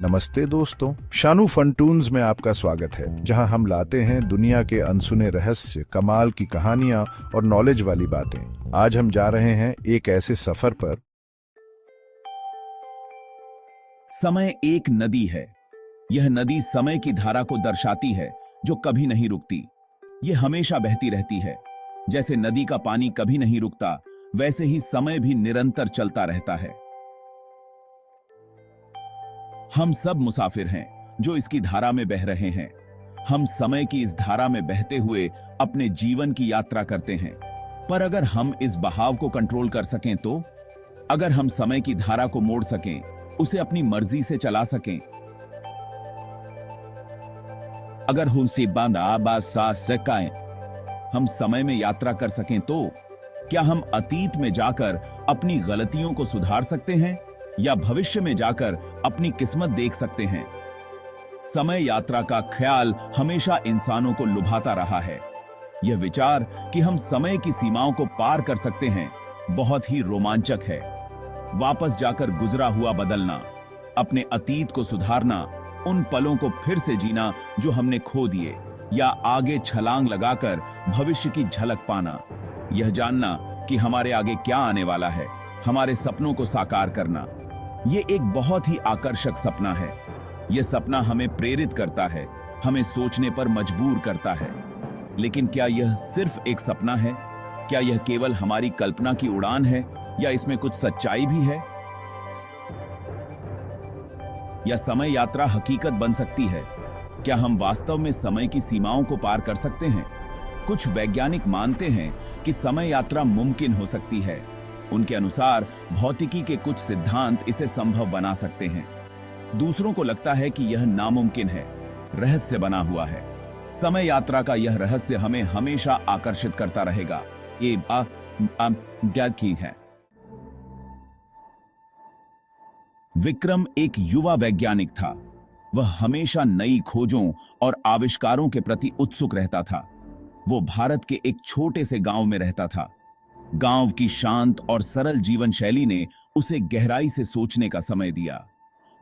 नमस्ते दोस्तों, शानू फंटून्स में आपका स्वागत है, जहां हम लाते हैं दुनिया के अनसुने रहस्य, कमाल की कहानियां और नॉलेज वाली बातें। आज हम जा रहे हैं एक ऐसे सफर पर। समय एक नदी है। यह नदी समय की धारा को दर्शाती है, जो कभी नहीं रुकती। यह हमेशा बहती रहती है। जैसे नदी का पानी कभी नहीं रुकता, वैसे ही समय भी निरंतर चलता रहता है। हम सब मुसाफिर हैं, जो इसकी धारा में बह रहे हैं। हम समय की इस धारा में बहते हुए अपने जीवन की यात्रा करते हैं। पर अगर हम इस बहाव को कंट्रोल कर सकें तो, अगर हम समय की धारा को मोड़ सकें, उसे अपनी मर्जी से चला सकें, अगर हम समय में यात्रा कर सकें तो क्या हम अतीत में जाकर अपनी गलतियों को सुधार सकते हैं या भविष्य में जाकर अपनी किस्मत देख सकते हैं? समय यात्रा का ख्याल हमेशा इंसानों को लुभाता रहा है। यह विचार कि हम समय की सीमाओं को पार कर सकते हैं बहुत ही रोमांचक है। वापस जाकर गुजरा हुआ बदलना, अपने अतीत को सुधारना, उन पलों को फिर से जीना जो हमने खो दिए, या आगे छलांग लगाकर भविष्य की झलक पाना, यह जानना कि हमारे आगे क्या आने वाला है, हमारे सपनों को साकार करना। ये एक बहुत ही आकर्षक सपना है। यह सपना हमें प्रेरित करता है, हमें सोचने पर मजबूर करता है। लेकिन क्या यह सिर्फ एक सपना है? क्या यह केवल हमारी कल्पना की उड़ान है, या इसमें कुछ सच्चाई भी है? या समय यात्रा हकीकत बन सकती है? क्या हम वास्तव में समय की सीमाओं को पार कर सकते हैं? कुछ वैज्ञानिक मानते हैं कि समय यात्रा मुमकिन हो सकती है। उनके अनुसार भौतिकी के कुछ सिद्धांत इसे संभव बना सकते हैं। दूसरों को लगता है कि यह नामुमकिन है, रहस्य बना हुआ है। समय यात्रा का यह रहस्य हमें हमेशा आकर्षित करता रहेगा। ये की है। विक्रम एक युवा वैज्ञानिक था। वह हमेशा नई खोजों और आविष्कारों के प्रति उत्सुक रहता था। वो भारत के एक छोटे से गांव में रहता था। गांव की शांत और सरल जीवन शैली ने उसे गहराई से सोचने का समय दिया।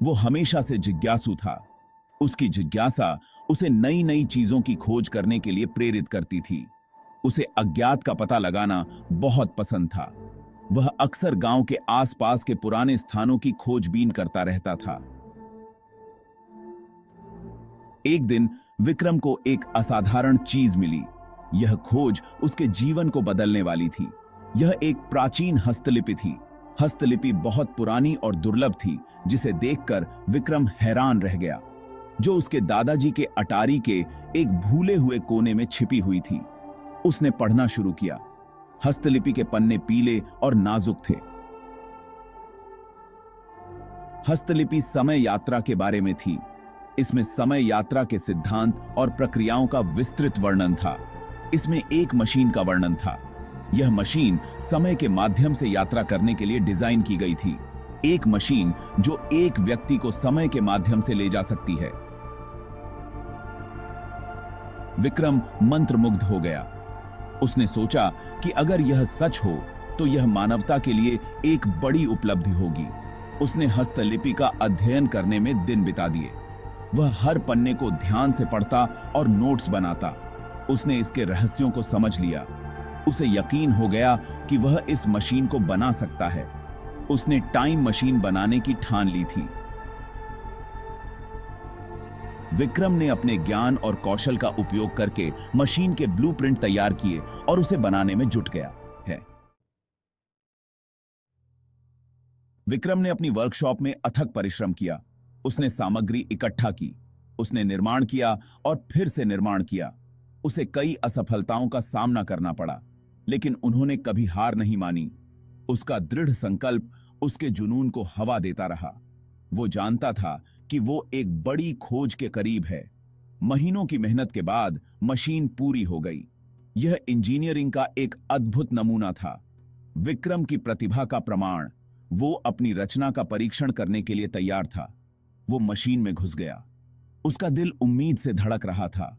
वो हमेशा से जिज्ञासु था। उसकी जिज्ञासा उसे नई नई चीजों की खोज करने के लिए प्रेरित करती थी। उसे अज्ञात का पता लगाना बहुत पसंद था। वह अक्सर गांव के आसपास के पुराने स्थानों की खोजबीन करता रहता था। एक दिन विक्रम को एक असाधारण चीज मिली। यह खोज उसके जीवन को बदलने वाली थी। यह एक प्राचीन हस्तलिपि थी। हस्तलिपि बहुत पुरानी और दुर्लभ थी, जिसे देखकर विक्रम हैरान रह गया, जो उसके दादाजी के अटारी के एक भूले हुए कोने में छिपी हुई थी। उसने पढ़ना शुरू किया। हस्तलिपि के पन्ने पीले और नाजुक थे। हस्तलिपि समय यात्रा के बारे में थी। इसमें समय यात्रा के सिद्धांत और प्रक्रियाओं का विस्तृत वर्णन था। इसमें एक मशीन का वर्णन था। यह मशीन समय के माध्यम से यात्रा करने के लिए डिजाइन की गई थी। एक मशीन जो एक व्यक्ति को समय के माध्यम से ले जा सकती है। विक्रम मंत्रमुग्ध हो गया। उसने सोचा कि अगर यह सच हो तो यह मानवता के लिए एक बड़ी उपलब्धि होगी। उसने हस्तलिपि का अध्ययन करने में दिन बिता दिए। वह हर पन्ने को ध्यान से पढ़ता और नोट्स बनाता। उसने इसके रहस्यों को समझ लिया। उसे यकीन हो गया कि वह इस मशीन को बना सकता है। उसने टाइम मशीन बनाने की ठान ली थी। विक्रम ने अपने ज्ञान और कौशल का उपयोग करके मशीन के ब्लूप्रिंट तैयार किए और उसे बनाने में जुट गया है। विक्रम ने अपनी वर्कशॉप में अथक परिश्रम किया। उसने सामग्री इकट्ठा की। उसने निर्माण किया और फिर से निर्माण किया। उसे कई असफलताओं का सामना करना पड़ा, लेकिन उन्होंने कभी हार नहीं मानी। उसका दृढ़ संकल्प उसके जुनून को हवा देता रहा। वो जानता था कि वो एक बड़ी खोज के करीब है। महीनों की मेहनत के बाद मशीन पूरी हो गई। यह इंजीनियरिंग का एक अद्भुत नमूना था। विक्रम की प्रतिभा का प्रमाण। वो अपनी रचना का परीक्षण करने के लिए तैयार था। वो मशीन में घुस गया। उसका दिल उम्मीद से धड़क रहा था।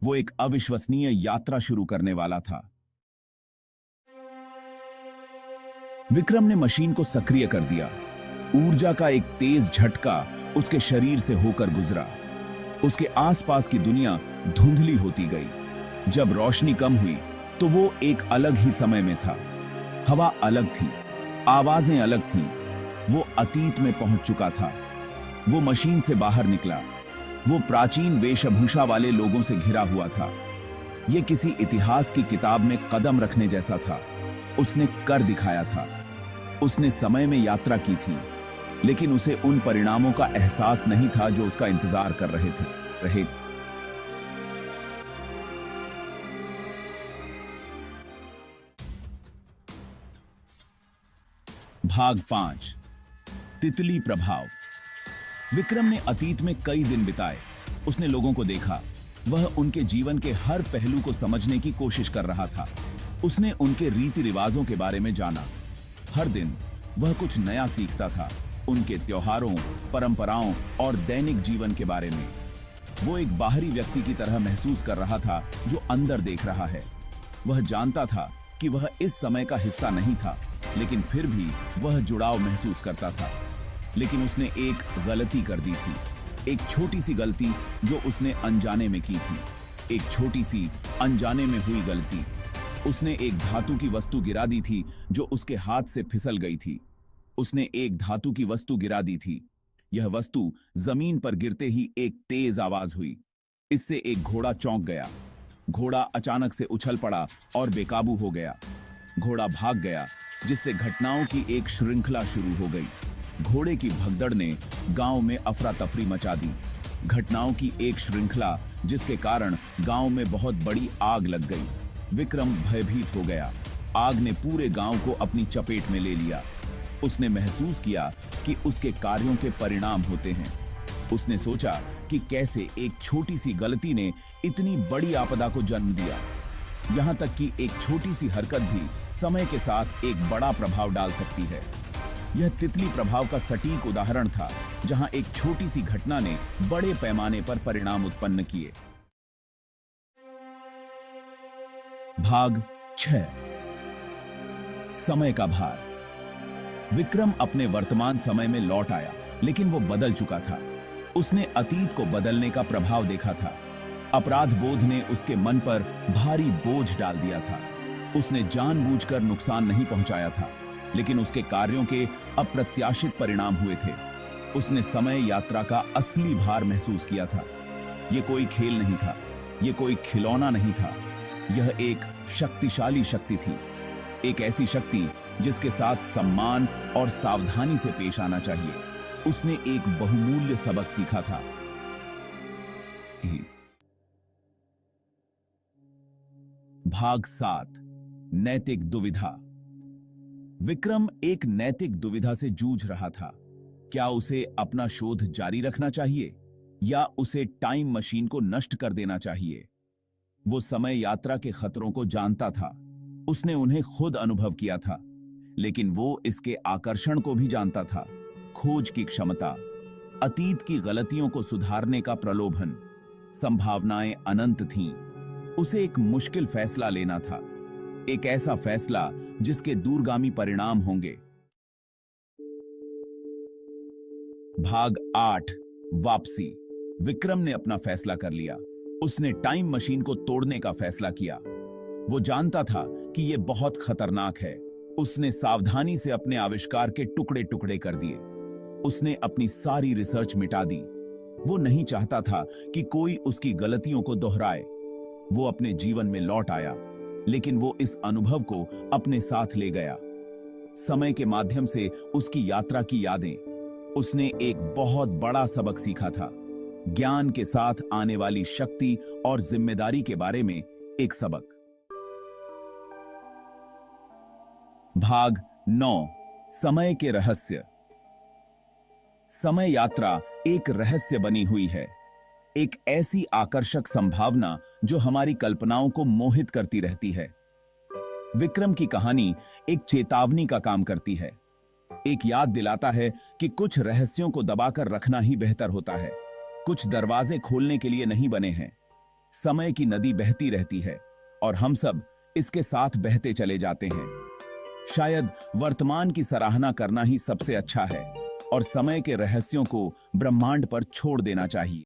वो एक अविश्वसनीय यात्रा शुरू करने वाला था। विक्रम ने मशीन को सक्रिय कर दिया। ऊर्जा का एक तेज झटका उसके शरीर से होकर गुजरा। उसके आसपास की दुनिया धुंधली होती गई। जब रोशनी कम हुई तो वो एक अलग ही समय में था। हवा अलग थी, आवाजें अलग थीं। वो अतीत में पहुंच चुका था। वो मशीन से बाहर निकला। वो प्राचीन वेशभूषा वाले लोगों से घिरा हुआ था। ये किसी इतिहास की किताब में कदम रखने जैसा था। उसने कर दिखाया था। उसने समय में यात्रा की थी, लेकिन उसे उन परिणामों का एहसास नहीं था जो उसका इंतजार कर रहे। भाग 5, तितली प्रभाव। विक्रम ने अतीत में कई दिन बिताए। उसने लोगों को देखा। वह उनके जीवन के हर पहलू को समझने की कोशिश कर रहा था। उसने उनके रीति रिवाजों के बारे में जाना। हर दिन वह कुछ नया सीखता था, उनके त्योहारों, परंपराओं और दैनिक जीवन के बारे में। वो एक बाहरी व्यक्ति की तरह महसूस कर रहा था जो अंदर देख रहा है। वह जानता था कि वह इस समय का हिस्सा नहीं था, लेकिन फिर भी वह जुड़ाव महसूस करता था। लेकिन उसने एक गलती कर दी थी, एक छोटी सी गलती जो उसने अनजाने में की थी। एक छोटी सी अनजाने में हुई गलती। उसने एक धातु की वस्तु गिरा दी थी जो उसके हाथ से फिसल गई थी। उसने एक धातु की वस्तु गिरा दी थी। यह वस्तु जमीन पर गिरते ही एक तेज आवाज हुई। इससे एक घोड़ा चौंक गया। घोड़ा अचानक से उछल पड़ा और बेकाबू हो गया। घोड़ा भाग गया, जिससे घटनाओं की एक श्रृंखला शुरू हो गई। घोड़े की भगदड़ ने गांव में अफरा तफरी मचा दी। घटनाओं की एक श्रृंखला जिसके कारण गांव में बहुत बड़ी आग लग गई। विक्रम भयभीत हो गया। आग ने पूरे गांव को अपनी चपेट में ले लिया। उसने महसूस किया कि उसके कार्यों के परिणाम होते हैं। उसने सोचा कि कैसे एक छोटी सी गलती ने इतनी बड़ी आपदा को जन्म दिया। यहां तक कि एक छोटी सी हरकत भी समय के साथ एक बड़ा प्रभाव डाल सकती है। यह तितली प्रभाव का सटीक उदाहरण था, जहां एक छोटी सी घटना ने बड़े पैमाने पर परिणाम उत्पन्न किए। भाग 6, समय का भार। विक्रम अपने वर्तमान समय में लौट आया, लेकिन वो बदल चुका था। उसने अतीत को बदलने का प्रभाव देखा था। अपराध बोध ने उसके मन पर भारी बोझ डाल दिया था। उसने जानबूझकर नुकसान नहीं पहुंचाया था, लेकिन उसके कार्यों के अप्रत्याशित परिणाम हुए थे। उसने समय यात्रा का असली भार महसूस किया था। यह कोई खेल नहीं था, यह कोई खिलौना नहीं था। यह एक शक्तिशाली शक्ति थी, एक ऐसी शक्ति जिसके साथ सम्मान और सावधानी से पेश आना चाहिए। उसने एक बहुमूल्य सबक सीखा था। भाग 7, नैतिक दुविधा। विक्रम एक नैतिक दुविधा से जूझ रहा था। क्या उसे अपना शोध जारी रखना चाहिए या उसे टाइम मशीन को नष्ट कर देना चाहिए? वो समय यात्रा के खतरों को जानता था। उसने उन्हें खुद अनुभव किया था, लेकिन वो इसके आकर्षण को भी जानता था। खोज की क्षमता, अतीत की गलतियों को सुधारने का प्रलोभन, संभावनाएं अनंत थीं। उसे एक मुश्किल फैसला लेना था, एक ऐसा फैसला जिसके दूरगामी परिणाम होंगे। भाग 8, वापसी। विक्रम ने अपना फैसला कर लिया। उसने टाइम मशीन को तोड़ने का फैसला किया। वो जानता था कि यह बहुत खतरनाक है। उसने सावधानी से अपने आविष्कार के टुकड़े टुकड़े कर दिए। उसने अपनी सारी रिसर्च मिटा दी। वो नहीं चाहता था कि कोई उसकी गलतियों को दोहराए। वो अपने जीवन में लौट आया, लेकिन वो इस अनुभव को अपने साथ ले गया। समय के माध्यम से उसकी यात्रा की यादें। उसने एक बहुत बड़ा सबक सीखा था। ज्ञान के साथ आने वाली शक्ति और जिम्मेदारी के बारे में एक सबक। भाग 9, समय के रहस्य। समय यात्रा एक रहस्य बनी हुई है, एक ऐसी आकर्षक संभावना जो हमारी कल्पनाओं को मोहित करती रहती है। विक्रम की कहानी एक चेतावनी का काम करती है, एक याद दिलाता है कि कुछ रहस्यों को दबाकर रखना ही बेहतर होता है। कुछ दरवाजे खोलने के लिए नहीं बने हैं। समय की नदी बहती रहती है और हम सब इसके साथ बहते चले जाते हैं। शायद वर्तमान की सराहना करना ही सबसे अच्छा है। और समय के रहस्यों को ब्रह्मांड पर छोड़ देना चाहिए।